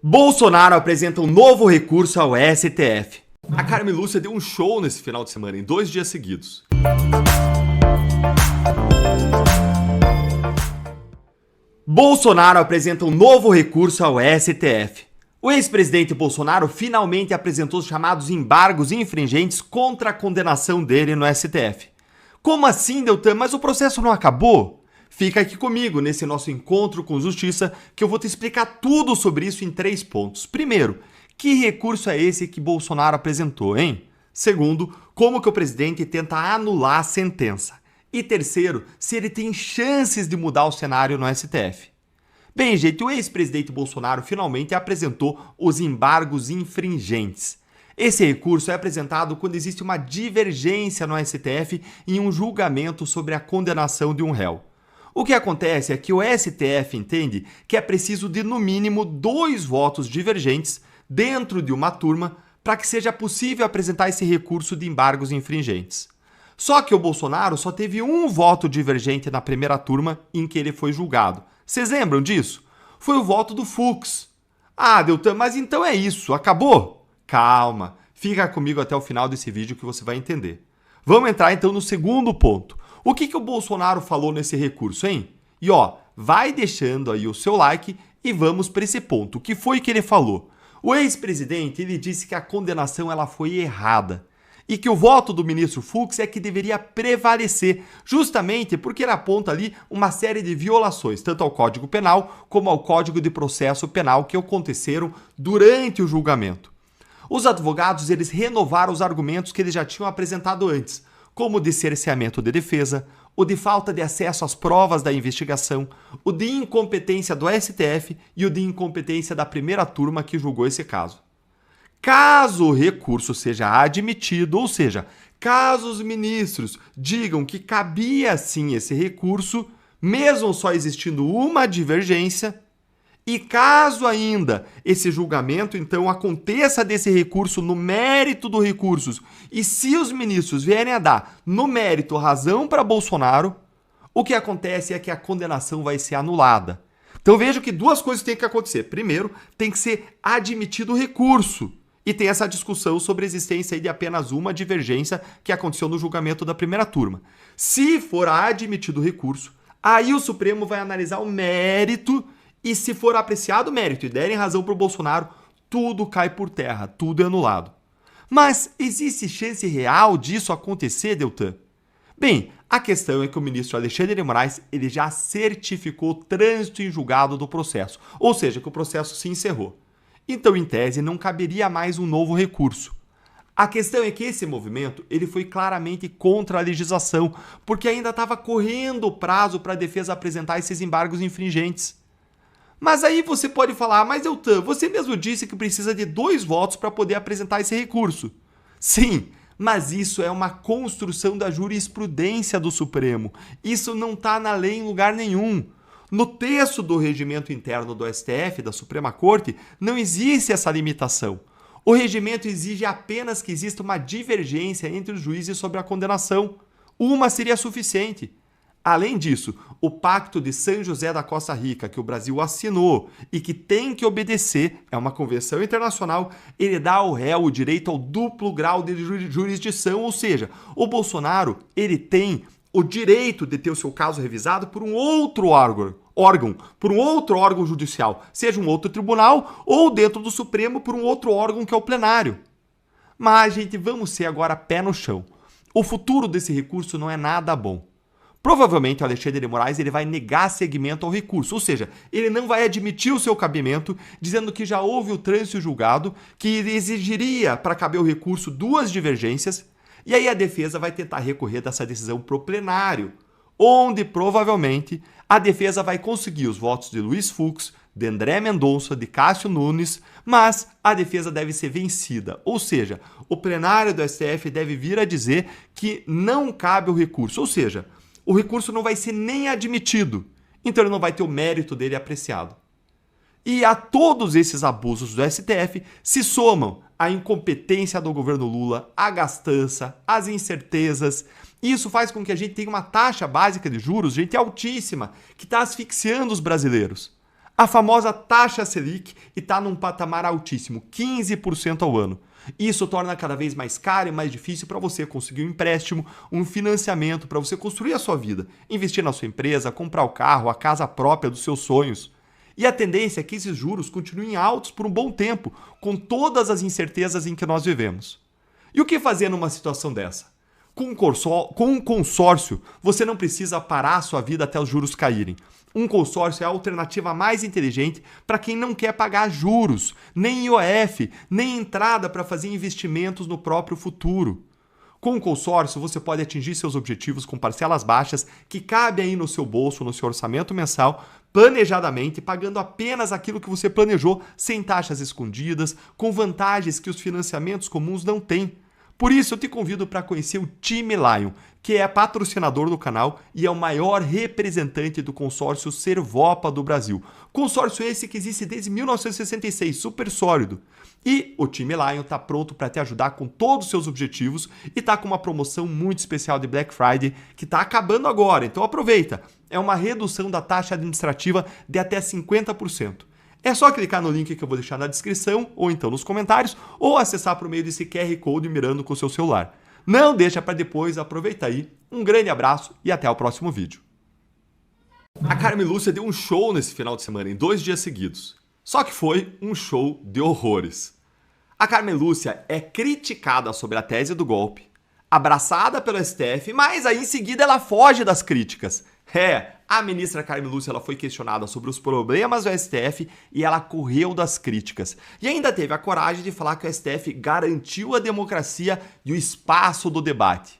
Bolsonaro apresenta um novo recurso ao STF. A Carmen Lúcia deu um show nesse final de semana, em 2 dias seguidos. Bolsonaro apresenta um novo recurso ao STF. O ex-presidente Bolsonaro finalmente apresentou os chamados embargos infringentes contra a condenação dele no STF. Como assim, Deltan? Mas o processo não acabou? Fica aqui comigo nesse nosso encontro com justiça que eu vou te explicar tudo sobre isso em 3 pontos. Primeiro, que recurso é esse que Bolsonaro apresentou, hein? Segundo, como que o presidente tenta anular a sentença. E terceiro, se ele tem chances de mudar o cenário no STF. Bem, gente, o ex-presidente Bolsonaro finalmente apresentou os embargos infringentes. Esse recurso é apresentado quando existe uma divergência no STF em um julgamento sobre a condenação de um réu. O que acontece é que o STF entende que é preciso de, no mínimo, 2 votos divergentes dentro de uma turma para que seja possível apresentar esse recurso de embargos infringentes. Só que o Bolsonaro só teve 1 voto divergente na primeira turma em que ele foi julgado. Vocês lembram disso? Foi o voto do Fux. Ah, Deltan, mas então é isso, acabou? Calma, fica comigo até o final desse vídeo que você vai entender. Vamos entrar então no segundo ponto. O que o Bolsonaro falou nesse recurso, hein? E vai deixando aí o seu like e vamos para esse ponto. O que foi que ele falou? O ex-presidente, ele disse que a condenação ela foi errada e que o voto do ministro Fux é que deveria prevalecer, justamente porque ele aponta ali uma série de violações, tanto ao Código Penal como ao Código de Processo Penal que aconteceram durante o julgamento. Os advogados, eles renovaram os argumentos que eles já tinham apresentado antes, como o de cerceamento de defesa, o de falta de acesso às provas da investigação, o de incompetência do STF e o de incompetência da primeira turma que julgou esse caso. Caso o recurso seja admitido, ou seja, caso os ministros digam que cabia sim esse recurso, mesmo só existindo uma divergência, e caso ainda esse julgamento, então, aconteça desse recurso no mérito do recurso, e se os ministros vierem a dar no mérito razão para Bolsonaro, o que acontece é que a condenação vai ser anulada. Então veja que 2 coisas têm que acontecer. Primeiro, tem que ser admitido o recurso. E tem essa discussão sobre a existência aí de apenas uma divergência que aconteceu no julgamento da primeira turma. Se for admitido o recurso, aí o Supremo vai analisar o mérito. E se for apreciado o mérito e derem razão para o Bolsonaro, tudo cai por terra, tudo é anulado. Mas existe chance real disso acontecer, Deltan? Bem, a questão é que o ministro Alexandre de Moraes ele já certificou o trânsito em julgado do processo, ou seja, que o processo se encerrou. Então, em tese, não caberia mais um novo recurso. A questão é que esse movimento ele foi claramente contra a legislação, porque ainda estava correndo o prazo para a defesa apresentar esses embargos infringentes. Mas aí você pode falar, mas Deltan, você mesmo disse que precisa de 2 votos para poder apresentar esse recurso. Sim, mas isso é uma construção da jurisprudência do Supremo. Isso não está na lei em lugar nenhum. No texto do regimento interno do STF, da Suprema Corte, não existe essa limitação. O regimento exige apenas que exista uma divergência entre os juízes sobre a condenação. Uma seria suficiente. Além disso, o Pacto de São José da Costa Rica, que o Brasil assinou e que tem que obedecer, é uma convenção internacional, ele dá ao réu o direito ao duplo grau de jurisdição, ou seja, o Bolsonaro ele tem o direito de ter o seu caso revisado por um outro órgão, por um outro órgão judicial, seja um outro tribunal ou dentro do Supremo por um outro órgão que é o plenário. Mas, gente, vamos ser agora pé no chão. O futuro desse recurso não é nada bom. Provavelmente o Alexandre de Moraes ele vai negar seguimento ao recurso, ou seja, ele não vai admitir o seu cabimento, dizendo que já houve o trânsito julgado, que exigiria para caber o recurso 2 divergências, e aí a defesa vai tentar recorrer dessa decisão para o plenário, onde provavelmente a defesa vai conseguir os votos de Luiz Fux, de André Mendonça, de Cássio Nunes, mas a defesa deve ser vencida, ou seja, o plenário do STF deve vir a dizer que não cabe o recurso, ou seja, o recurso não vai ser nem admitido, então ele não vai ter o mérito dele apreciado. E a todos esses abusos do STF se somam a incompetência do governo Lula, a gastança, as incertezas. E isso faz com que a gente tenha uma taxa básica de juros, gente, altíssima, que está asfixiando os brasileiros. A famosa taxa Selic está num patamar altíssimo, 15% ao ano. Isso torna cada vez mais caro e mais difícil para você conseguir um empréstimo, um financiamento, para você construir a sua vida, investir na sua empresa, comprar o carro, a casa própria dos seus sonhos. E a tendência é que esses juros continuem altos por um bom tempo, com todas as incertezas em que nós vivemos. E o que fazer numa situação dessa? Com um consórcio, você não precisa parar a sua vida até os juros caírem. Um consórcio é a alternativa mais inteligente para quem não quer pagar juros, nem IOF, nem entrada para fazer investimentos no próprio futuro. Com o consórcio, você pode atingir seus objetivos com parcelas baixas que cabem aí no seu bolso, no seu orçamento mensal, planejadamente, pagando apenas aquilo que você planejou, sem taxas escondidas, com vantagens que os financiamentos comuns não têm. Por isso, eu te convido para conhecer o Time Lion, que é patrocinador do canal e é o maior representante do consórcio Servopa do Brasil. Consórcio esse que existe desde 1966, super sólido. E o Time Lion está pronto para te ajudar com todos os seus objetivos e está com uma promoção muito especial de Black Friday que está acabando agora, então aproveita. É uma redução da taxa administrativa de até 50%. É só clicar no link que eu vou deixar na descrição, ou então nos comentários, ou acessar por meio desse QR Code mirando com o seu celular. Não deixa para depois, aproveita aí. Um grande abraço e até o próximo vídeo. A Carmen Lúcia deu um show nesse final de semana, em 2 dias seguidos. Só que foi um show de horrores. A Carmen Lúcia é criticada sobre a tese do golpe, abraçada pelo STF, mas aí em seguida ela foge das críticas. A ministra Carmen Lúcia ela foi questionada sobre os problemas do STF e ela correu das críticas. E ainda teve a coragem de falar que o STF garantiu a democracia e o espaço do debate.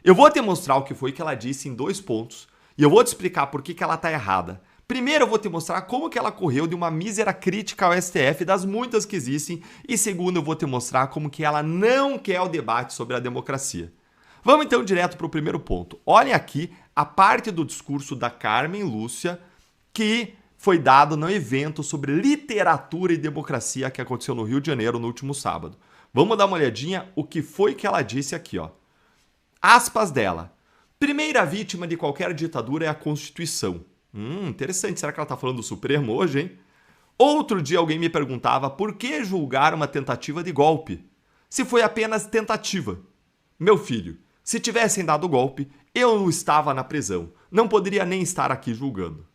Eu vou te mostrar o que foi que ela disse em 2 pontos e eu vou te explicar por que ela está errada. Primeiro, eu vou te mostrar como que ela correu de uma mísera crítica ao STF, das muitas que existem. E segundo, eu vou te mostrar como que ela não quer o debate sobre a democracia. Vamos então direto para o primeiro ponto. Olhem aqui a parte do discurso da Carmen Lúcia que foi dado no evento sobre literatura e democracia que aconteceu no Rio de Janeiro no último sábado. Vamos dar uma olhadinha o que foi que ela disse aqui, ó. Aspas dela. Primeira vítima de qualquer ditadura é a Constituição. Interessante. Será que ela está falando do Supremo hoje, hein? Outro dia alguém me perguntava por que julgar uma tentativa de golpe, se foi apenas tentativa. Meu filho, se tivessem dado golpe, eu não estava na prisão. Não poderia nem estar aqui julgando.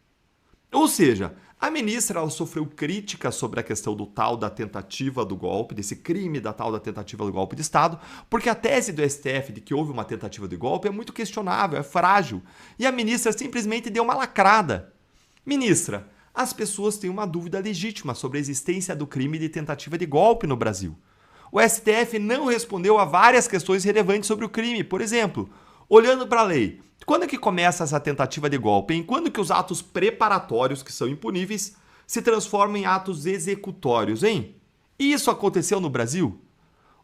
Ou seja, a ministra ela sofreu críticas sobre a questão do tal da tentativa do golpe, desse crime da tal da tentativa do golpe de Estado, porque a tese do STF de que houve uma tentativa de golpe é muito questionável, é frágil. E a ministra simplesmente deu uma lacrada. Ministra, as pessoas têm uma dúvida legítima sobre a existência do crime de tentativa de golpe no Brasil. O STF não respondeu a várias questões relevantes sobre o crime. Por exemplo, olhando para a lei, quando é que começa essa tentativa de golpe? Em quando que os atos preparatórios, que são impuníveis, se transformam em atos executórios, hein? E isso aconteceu no Brasil?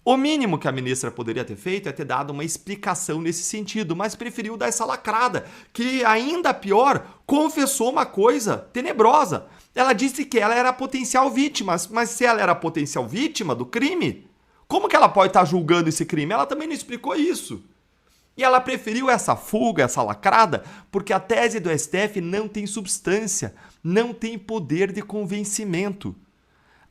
O mínimo que a ministra poderia ter feito é ter dado uma explicação nesse sentido, mas preferiu dar essa lacrada, que ainda pior, confessou uma coisa tenebrosa. Ela disse que ela era potencial vítima, mas se ela era potencial vítima do crime, como que ela pode estar julgando esse crime? Ela também não explicou isso. E ela preferiu essa fuga, essa lacrada, porque a tese do STF não tem substância, não tem poder de convencimento.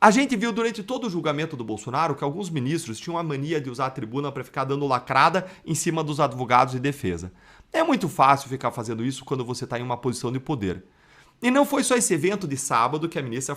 A gente viu durante todo o julgamento do Bolsonaro que alguns ministros tinham a mania de usar a tribuna para ficar dando lacrada em cima dos advogados de defesa. É muito fácil ficar fazendo isso quando você está em uma posição de poder. E não foi só esse evento de sábado que a ministra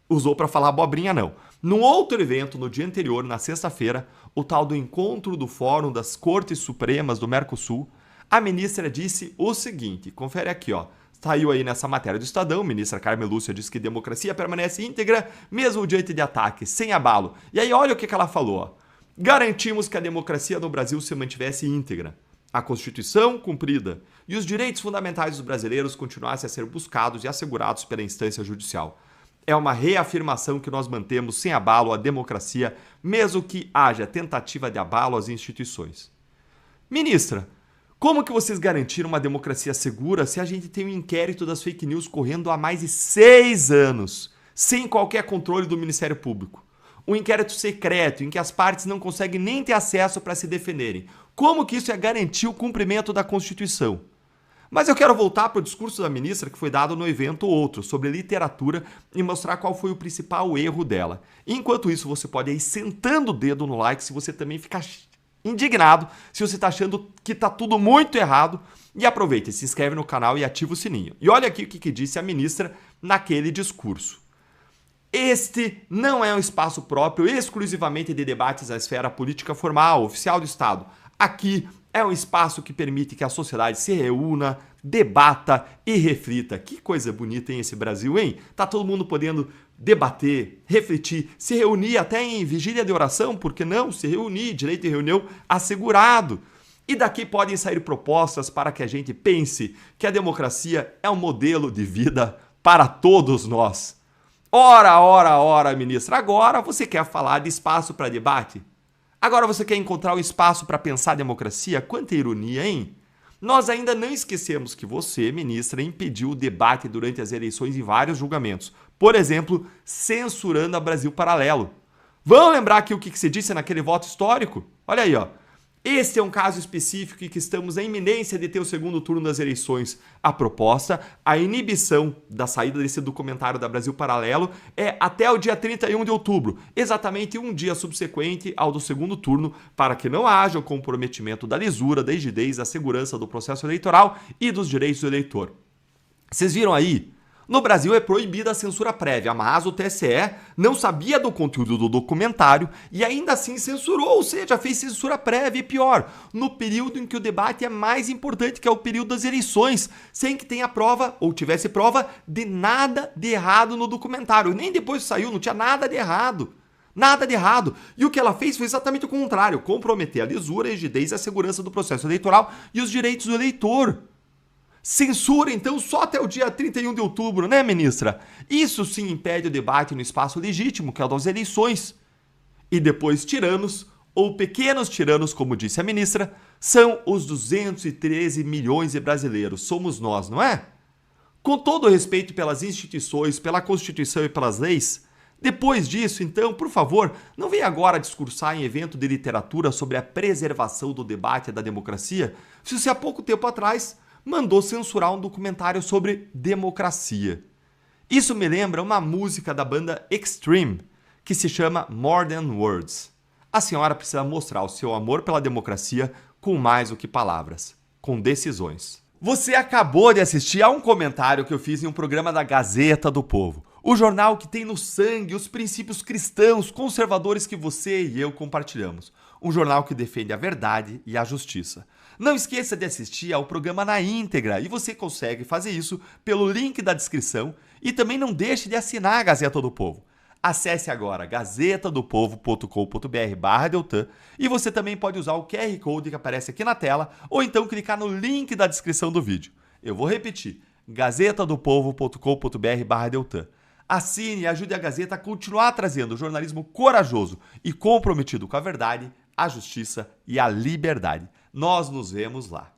usou para falar abobrinha, não. Num outro evento, no dia anterior, na sexta-feira, o tal do encontro do Fórum das Cortes Supremas do Mercosul, a ministra disse o seguinte, confere aqui, ó. Saiu aí nessa matéria do Estadão, a ministra Carmen Lúcia disse que democracia permanece íntegra, mesmo diante de ataques, sem abalo. E aí olha o que ela falou, ó. Garantimos que a democracia no Brasil se mantivesse íntegra, a Constituição cumprida e os direitos fundamentais dos brasileiros continuassem a ser buscados e assegurados pela instância judicial. É uma reafirmação que nós mantemos sem abalo a democracia, mesmo que haja tentativa de abalo às instituições. Ministra, como que vocês garantiram uma democracia segura se a gente tem um inquérito das fake news correndo há mais de 6 anos, sem qualquer controle do Ministério Público? Um inquérito secreto em que as partes não conseguem nem ter acesso para se defenderem. Como que isso é garantir o cumprimento da Constituição? Mas eu quero voltar para o discurso da ministra que foi dado no evento Outro, sobre literatura, e mostrar qual foi o principal erro dela. Enquanto isso, você pode ir sentando o dedo no like se você também ficar indignado, se você está achando que está tudo muito errado. E aproveita, se inscreve no canal e ativa o sininho. E olha aqui o que disse a ministra naquele discurso. Este não é um espaço próprio exclusivamente de debates na esfera política formal, oficial do Estado. Aqui é um espaço que permite que a sociedade se reúna, debata e reflita. Que coisa bonita, hein, esse Brasil, hein? Tá todo mundo podendo debater, refletir, se reunir até em vigília de oração, por que não? Se reunir, direito de reunião assegurado. E daqui podem sair propostas para que a gente pense que a democracia é um modelo de vida para todos nós. Ora, ministra, agora você quer falar de espaço para debate? Agora você quer encontrar um espaço para pensar a democracia? Quanta ironia, hein? Nós ainda não esquecemos que você, ministra, impediu o debate durante as eleições em vários julgamentos. Por exemplo, censurando a Brasil Paralelo. Vamos lembrar aqui o que se disse naquele voto histórico? Olha aí, ó. Este é um caso específico em que estamos na iminência de ter o segundo turno das eleições. A proposta, a inibição da saída desse documentário da Brasil Paralelo é até o dia 31 de outubro, exatamente um dia subsequente ao do segundo turno, para que não haja o comprometimento da lisura, da rigidez, da segurança do processo eleitoral e dos direitos do eleitor. Vocês viram aí? No Brasil é proibida a censura prévia, mas o TSE não sabia do conteúdo do documentário e ainda assim censurou, ou seja, fez censura prévia e pior, no período em que o debate é mais importante, que é o período das eleições, sem que tenha prova ou tivesse prova de nada de errado no documentário. Nem depois que saiu, não tinha nada de errado. Nada de errado. E o que ela fez foi exatamente o contrário, comprometer a lisura, a rigidez, a segurança do processo eleitoral e os direitos do eleitor. Censura, então, só até o dia 31 de outubro, né, ministra? Isso sim impede o debate no espaço legítimo, que é o das eleições. E depois tiranos, ou pequenos tiranos, como disse a ministra, são os 213 milhões de brasileiros. Somos nós, não é? Com todo o respeito pelas instituições, pela Constituição e pelas leis, depois disso, então, por favor, não venha agora discursar em evento de literatura sobre a preservação do debate e da democracia, se você há pouco tempo atrás mandou censurar um documentário sobre democracia. Isso me lembra uma música da banda Extreme, que se chama More Than Words. A senhora precisa mostrar o seu amor pela democracia com mais do que palavras, com decisões. Você acabou de assistir a um comentário que eu fiz em um programa da Gazeta do Povo, o jornal que tem no sangue os princípios cristãos conservadores que você e eu compartilhamos. Um jornal que defende a verdade e a justiça. Não esqueça de assistir ao programa na íntegra e você consegue fazer isso pelo link da descrição e também não deixe de assinar a Gazeta do Povo. Acesse agora gazetadopovo.com.br/Deltan e você também pode usar o QR Code que aparece aqui na tela ou então clicar no link da descrição do vídeo. Eu vou repetir, gazetadopovo.com.br/Deltan. Assine e ajude a Gazeta a continuar trazendo jornalismo corajoso e comprometido com a verdade, a justiça e a liberdade. Nós nos vemos lá.